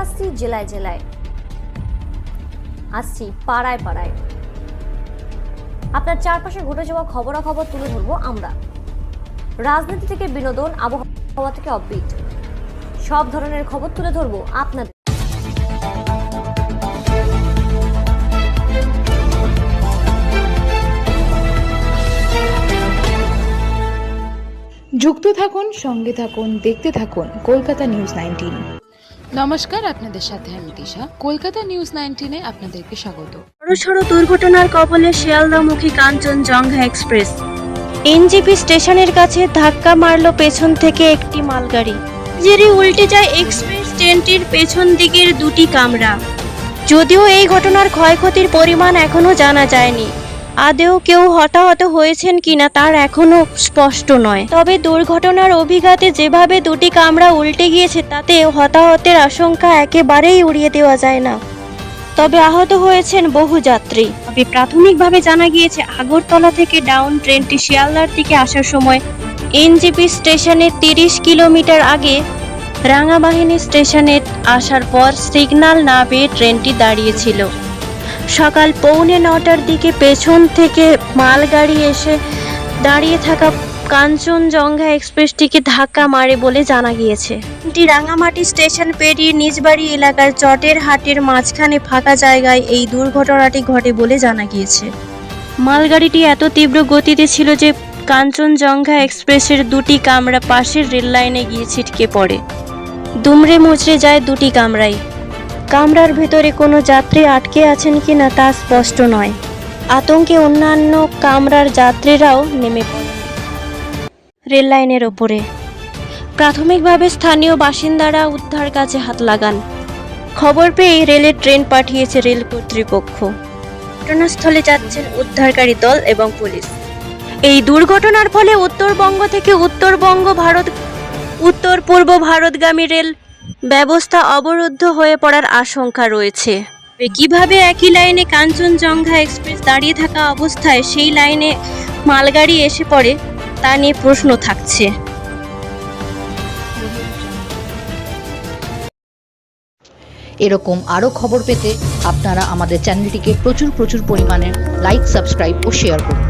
আসছি জেলায় জেলায়, আসছি পাড়ায় পাড়ায়। আপনার চারপাশে ঘটে যাওয়া খবরাখবর তুলে ধরবো আমরা। রাজনীতি থেকে বিনোদন, আবহাওয়া থেকে অফবিট, সব ধরনের খবর তুলে ধরবো আপনাদের। যুক্ত থাকুন, সঙ্গে থাকুন, দেখতে থাকুন কলকাতা নিউজ 19। নমস্কার, আপনাদের সাথে আমি দিশা। কলকাতা নিউজ 19-এ আপনাদেরকে স্বাগত। বড়সড় দুর্ঘটনার কবলে শিয়ালদামুখী কাঞ্চনজঙ্ঘা এক্সপ্রেস। এনজেপি স্টেশনের কাছে ধাক্কা মারল পেছন থেকে একটি মালগাড়ি। যেরই উল্টে যায় এক্সপ্রেস ট্রেনটির পেছন দিকের দুটি কামরা। যদিও এই ঘটনার ক্ষয়ক্ষতির পরিমাণ এখনো জানা যায়নি, আদেও কেউ হতাহত হয়েছেন কিনা তার এখনো স্পষ্ট নয়। তবে দুর্ঘটনার অভিঘাতে যেভাবে দুটি কামরা উল্টে গিয়েছে তাতে হতাহতের আশঙ্কা একেবারেই উড়িয়ে দেওয়া যায় না। তবে আহত হয়েছেন বহু যাত্রী। তবে প্রাথমিকভাবে জানা গিয়েছে আগরতলা থেকে ডাউন ট্রেনটি শিয়ালদার দিকে আসার সময় এনজেপি স্টেশনে 30 কিলোমিটার আগে রাঙাবাহিনী স্টেশনে আসার পর সিগন্যাল না পেয়ে ট্রেনটি দাঁড়িয়েছিল। সকাল 8:45টার দিকে পেছন থেকে মালগাড়ি এসে দাঁড়িয়ে থাকা কাঞ্চনজঙ্ঘা এক্সপ্রেসটিকে ধাক্কা মারে বলে জানা গিয়েছে। এটি রাঙামাটি স্টেশন পেরিয়ে নিজবাড়ি এলাকার চটের হাটের মাঝখানে ফাঁকা জায়গায় এই দুর্ঘটনাটি ঘটে বলে জানা গিয়েছে। মালগাড়িটি এত তীব্র গতিতে ছিল যে কাঞ্চনজঙ্ঘা এক্সপ্রেসের দুটি কামরা পাশের রেল লাইনে গিয়ে ছিটকে পড়ে। দুমড়ে মুচড়ে যায় দুটি কামরাই। কামরার ভেতরে কোনো যাত্রী আটকে আছেন কিনা তা স্পষ্ট নয়। আতঙ্কে অন্যান্য কামরার যাত্রীরাও নেমে পড়ে রেল লাইনের ওপরে। প্রাথমিকভাবে স্থানীয় বাসিন্দারা উদ্ধার কাজে হাত লাগান। খবর পেয়ে রেলের ট্রেন পাঠিয়েছে রেল কর্তৃপক্ষ। ঘটনাস্থলে যাচ্ছেন উদ্ধারকারী দল এবং পুলিশ। এই দুর্ঘটনার ফলে উত্তরবঙ্গ থেকে উত্তর পূর্ব ভারতগামী রেল ব্যবস্থা অবরুদ্ধ হয়ে পড়ার আশঙ্কা রয়েছে। কিভাবে একই লাইনে কাঞ্চনজঙ্ঘা এক্সপ্রেস দাঁড়িয়ে থাকা অবস্থায় সেই লাইনে মালগাড়ি এসে পড়ে তা নিয়ে প্রশ্ন থাকছে। এরকম আরও খবর পেতে আপনারা আমাদের চ্যানেলটিকে প্রচুর পরিমাণে লাইক, সাবস্ক্রাইব ও শেয়ার করুন।